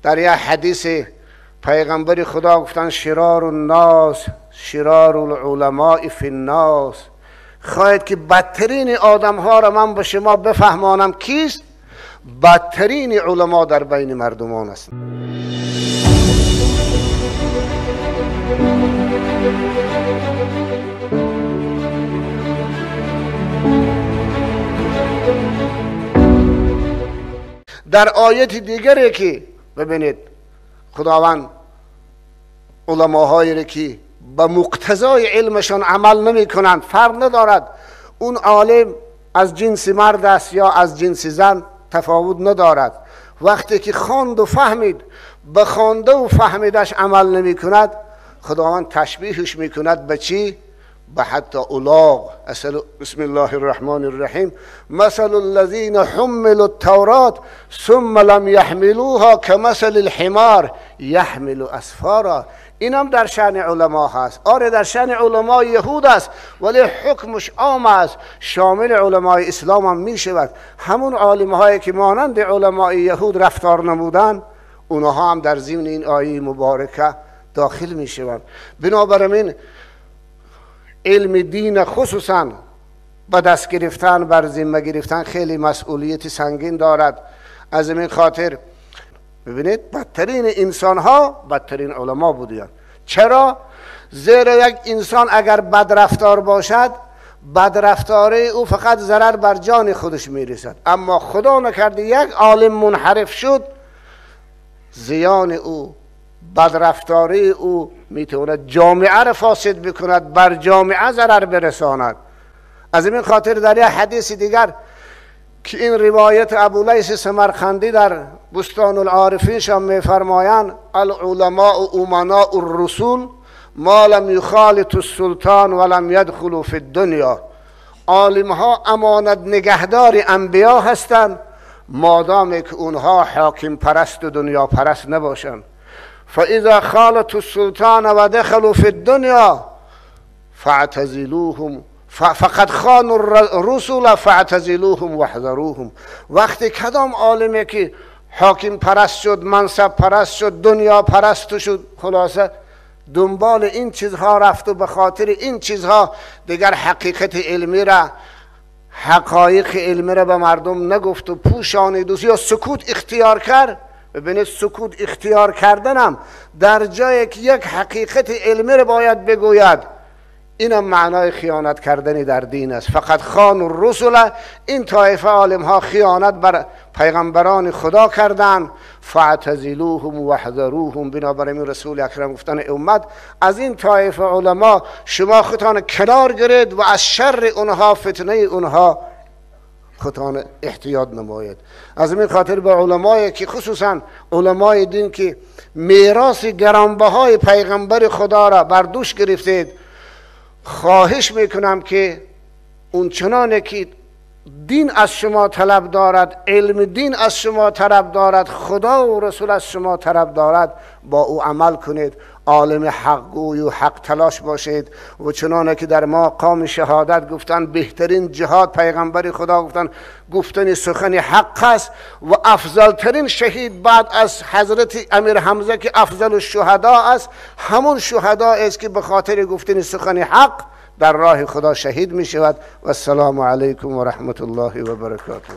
در یک حدیث پیغمبر خدا گفتن شرار الناس شرار العلماء فی الناس. خواهید که بدترین آدم ها را من به شما بفهمانم کیست؟ بدترین علما در بین مردمان است. در آیت دیگری که ببینید خداوند علماهایی که به مقتضای علمشان عمل نمی کنند، فرق ندارد اون عالم از جنس مرد است یا از جنس زن، تفاوت ندارد. وقتی که خواند و فهمید به خوانده و فهمیدش عمل نمی کند، خداوند تشبیهش می کند به چی؟ به حتی اولاغ. بسم الله الرحمن الرحیم مثل الذین حملوا التوراة ثم لم يحملوها كمثل الحمار يحمل اسفارا. این هم در شأن علما هست. آره در شأن علمای یهود است، ولی حکمش عام است، شامل علمای اسلام هم می شود. همون عالمهایی که مانند علمای یهود رفتار نمودن، اونها هم در ضمن این آیه مبارکه داخل می شوند. بنابراین علم دین خصوصا به دست گرفتن، بر ذمه گرفتن خیلی مسئولیت سنگین دارد. از این خاطر ببینید بدترین انسان ها بدترین علما بودند. چرا؟ زیرا یک انسان اگر بدرفتار باشد، بدرفتاری او فقط ضرر بر جان خودش میرسد، اما خدا نکرده یک عالم منحرف شد، زیان او، بدرفتاری او میتواند جامعه را فاسد بکند، بر جامعه ضرر برساند. از این خاطر در یک حدیث دیگر که این روایت ابولیث سمرقندی در بستان العارفین شان میفرمایند العلماء امناء الرسول ما لم یخالط السلطان ولم یدخلوا فی الدنیا. عالم ها امانت نگهدار انبیا هستند مادامی که اونها حاکم پرست و دنیا پرست نباشند. فاذا خالطوا السلطان و دخلوا فی الدنیا فاعتزلوهم فقد خانوا الرسل فاعتزلوهم واحذروهم. وقتی کدام عالمی که حاکم پرست شد، منصب پرست شد، دنیا پرست شد، خلاصه دنبال این چیزها رفت و به خاطر این چیزها دیگر حقیقت علمی را، حقایق علمی را به مردم نگفت و پوشانید یا سکوت اختیار کرد. ببینید سکوت اختیار کردنم در جایی که یک حقیقت علمی را باید بگوید، اینم معنای خیانت کردنی در دین است. فقط خان الرسل، این طایفه عالم ها خیانت بر پیغمبران خدا کردند. فاعتزلوهم واحذروهم. بنابراین رسول اکرم گفتن امت از این طایفه علما شما خودتان کنار گیرید و از شر اونها، فتنه اونها خودتان احتیاط نمایید. از این خاطر به علمای که خصوصا علمای دین که میراث گرانبهای پیغمبر خدا را بر دوش گرفتید، خواهش میکنم که اون چنانه که دین از شما طلب دارد، علم دین از شما طلب دارد، خدا و رسول از شما طلب دارد، با او عمل کنید، عالم حق گوی و حق تلاش باشید. و چنانه که در مقام شهادت گفتن بهترین جهاد پیغمبر خدا گفتن گفتن سخن حق است و افضل ترین شهید بعد از حضرت امیر حمزه که افضل الشهدا است، همون شهدا است که به خاطر گفتن سخن حق در راه خدا شهید می شود. و السلام علیکم و رحمت الله و برکاته.